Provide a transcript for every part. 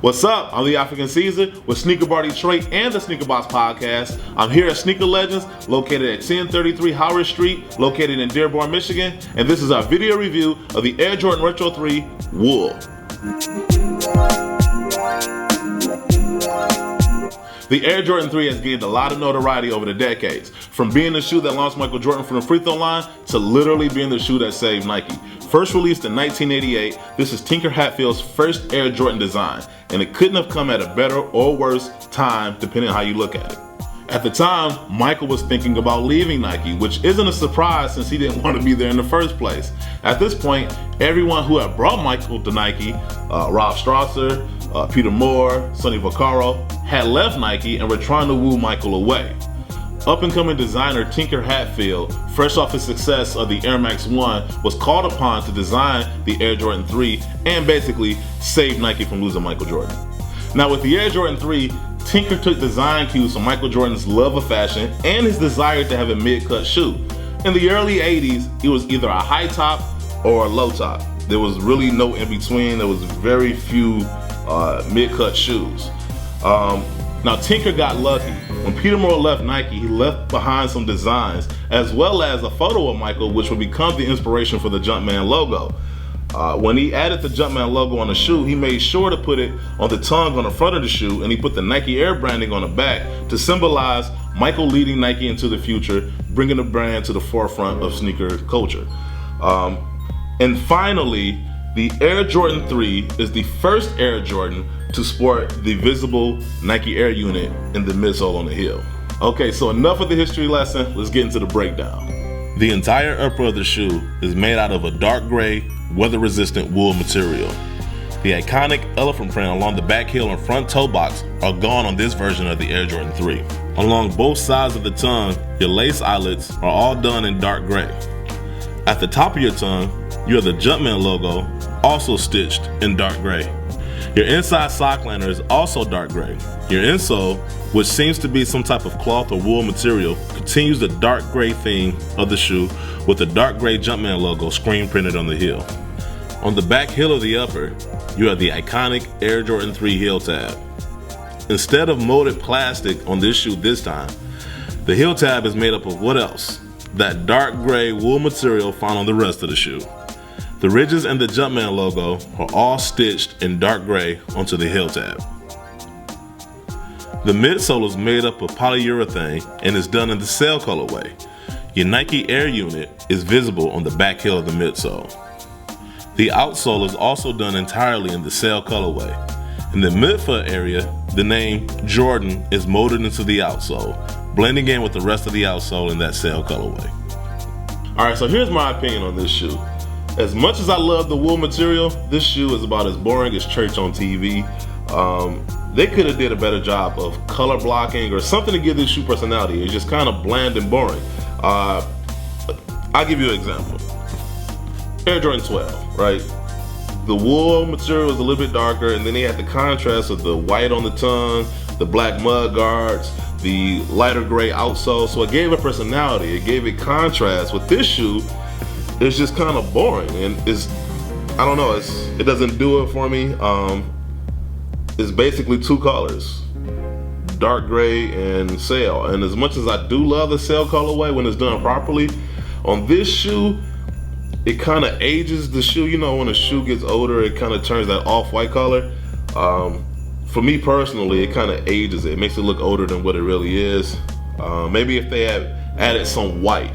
What's up? I'm the Afrikan Caesar with Sneaker Bar Detroit and the Sneaker Box Podcast. I'm here at Sneaker Legends, located at 1033 Howard Street, located in Dearborn, Michigan, and this is our video review of the Air Jordan Retro 3 Wool. The Air Jordan 3 has gained a lot of notoriety over the decades, from being the shoe that launched Michael Jordan from the free throw line to literally being the shoe that saved Nike. First released in 1988, this is Tinker Hatfield's first Air Jordan design, and it couldn't have come at a better or worse time depending on how you look at it. At the time, Michael was thinking about leaving Nike, which isn't a surprise since he didn't want to be there in the first place. At this point, everyone who had brought Michael to Nike, Rob Strasser, Peter Moore, Sonny Vaccaro, had left Nike and were trying to woo Michael away. Up-and-coming designer Tinker Hatfield, fresh off his success of the Air Max 1, was called upon to design the Air Jordan 3 and basically save Nike from losing Michael Jordan. Now with the Air Jordan 3, Tinker took design cues from Michael Jordan's love of fashion and his desire to have a mid-cut shoe. In the early 80s, it was either a high top or a low top. There was really no in between. There was very few mid-cut shoes. Now Tinker got lucky. When Peter Moore left Nike, he left behind some designs as well as a photo of Michael, which would become the inspiration for the Jumpman logo. When he added the Jumpman logo on the shoe, he made sure to put it on the tongue on the front of the shoe, and he put the Nike Air branding on the back to symbolize Michael leading Nike into the future, bringing the brand to the forefront of sneaker culture. And finally, the Air Jordan 3 is the first Air Jordan to sport the visible Nike Air unit in the midsole on the heel. Okay, so enough of the history lesson, let's get into the breakdown. The entire upper of the shoe is made out of a dark gray, weather-resistant wool material. The iconic elephant print along the back heel and front toe box are gone on this version of the Air Jordan 3. Along both sides of the tongue, your lace eyelets are all done in dark gray. At the top of your tongue, you have the Jumpman logo, also stitched in dark gray. Your inside sock liner is also dark gray. Your insole, which seems to be some type of cloth or wool material, continues the dark gray theme of the shoe with the dark gray Jumpman logo screen printed on the heel. On the back heel of the upper, you have the iconic Air Jordan 3 heel tab. Instead of molded plastic on this shoe this time, the heel tab is made up of what else? That dark gray wool material found on the rest of the shoe. The ridges and the Jumpman logo are all stitched in dark gray onto the heel tab. The midsole is made up of polyurethane and is done in the sail colorway. Your Nike Air unit is visible on the back heel of the midsole. The outsole is also done entirely in the sail colorway. In the midfoot area, the name Jordan is molded into the outsole, blending in with the rest of the outsole in that sail colorway. Alright, so here's my opinion on this shoe. As much as I love the wool material, this shoe is about as boring as church on TV. They could have did a better job of color blocking or something to give this shoe personality. It's just kind of bland and boring. I'll give you an example. Air Jordan 12, right? The wool material is a little bit darker, and then they had the contrast of the white on the tongue, the black mud guards, the lighter gray outsole. So it gave it personality. It gave it contrast. With this shoe, it's just kind of boring, and I don't know, it doesn't do it for me. It's basically two colors, dark gray and sail. And as much as I do love the sail colorway when it's done properly, on this shoe, it kind of ages the shoe. You know, when a shoe gets older, it kind of turns that off-white color. For me personally, it kind of ages it. It makes it look older than what it really is. Maybe if they had added some white,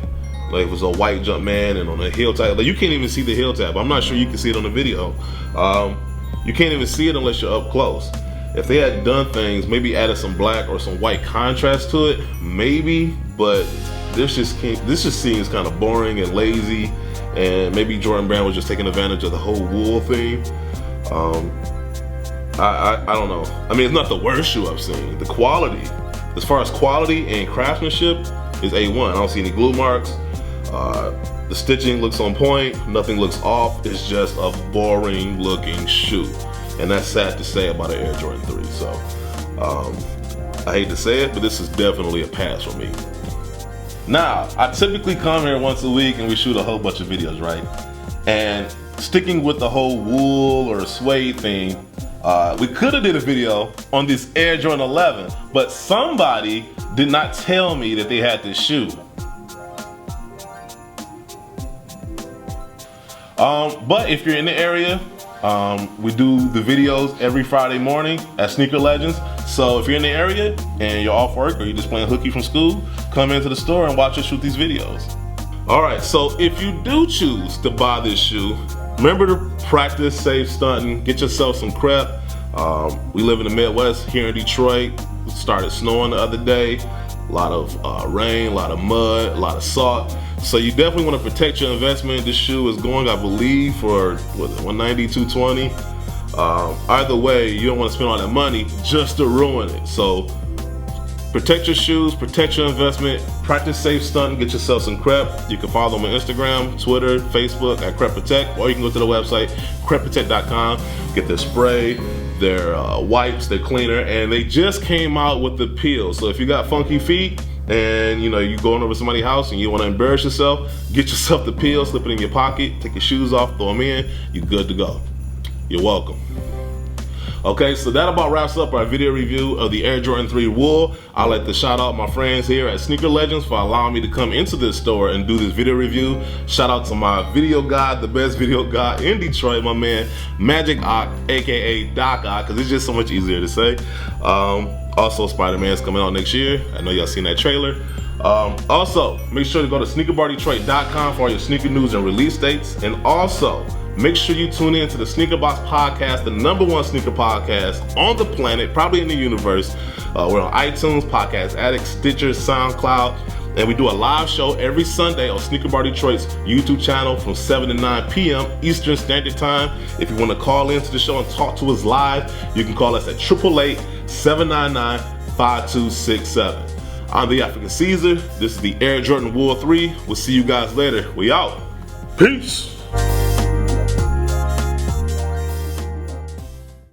like it was a white Jumpman and on the heel tab, like you can't even see the heel tab. I'm not sure you can see it on the video. You can't even see it unless you're up close. If they had done things, maybe added some black or some white contrast to it, maybe, but this just seems kind of boring and lazy, and maybe Jordan Brand was just taking advantage of the whole wool thing. I don't know. I mean, it's not the worst shoe I've seen. The quality, as far as quality and craftsmanship, is A1. I don't see any glue marks. The stitching looks on point, nothing looks off. It's just a boring looking shoe, and that's sad to say about an Air Jordan 3. So I hate to say it, but this is definitely a pass for me. Now, I typically come here once a week and we shoot a whole bunch of videos, right? And sticking with the whole wool or suede thing, We could have did a video on this Air Jordan 11, but somebody did not tell me that they had this shoe. But if you're in the area, we do the videos every Friday morning at Sneaker Legends. So if you're in the area and you're off work or you're just playing hooky from school, come into the store and watch us shoot these videos. All right, so if you do choose to buy this shoe, remember to practice safe stunting, get yourself some crep. We live in the Midwest here in Detroit. It started snowing the other day. A lot of rain, a lot of mud, a lot of salt. So you definitely want to protect your investment. This shoe is going, I believe, for what, 190, 220. Either way, you don't want to spend all that money just to ruin it. So protect your shoes, protect your investment, practice safe stunting, get yourself some crep. You can follow them on Instagram, Twitter, Facebook at Crep Protect, or you can go to the website, crepprotect.com, get their spray, their wipes, their cleaner, and they just came out with the peel. So if you got funky feet and you going over somebody's house and you want to embarrass yourself, get yourself the peel, slip it in your pocket, take your shoes off, throw them in, you're good to go. You're welcome. Okay, so that about wraps up our video review of the Air Jordan 3 Wool. I'd like to shout out my friends here at Sneaker Legends for allowing me to come into this store and do this video review. Shout out to my video guy, the best video guy in Detroit, my man Magic Ock, aka Doc Ock, because it's just so much easier to say. Also, Spider-Man's coming out next year. I know y'all seen that trailer. Also, make sure to go to sneakerbardetroit.com for all your sneaker news and release dates. And also, make sure you tune in to the Sneakerbox podcast, the #1 sneaker podcast on the planet, probably in the universe. We're on iTunes, Podcast Addict, Stitcher, SoundCloud, and we do a live show every Sunday on Sneaker Bar Detroit's YouTube channel from 7 to 9 p.m. Eastern Standard Time. If you want to call into the show and talk to us live, you can call us at 888-799-5267. I'm the Afrikan Caesar. This is the Air Jordan Wool 3. We'll see you guys later. We out. Peace.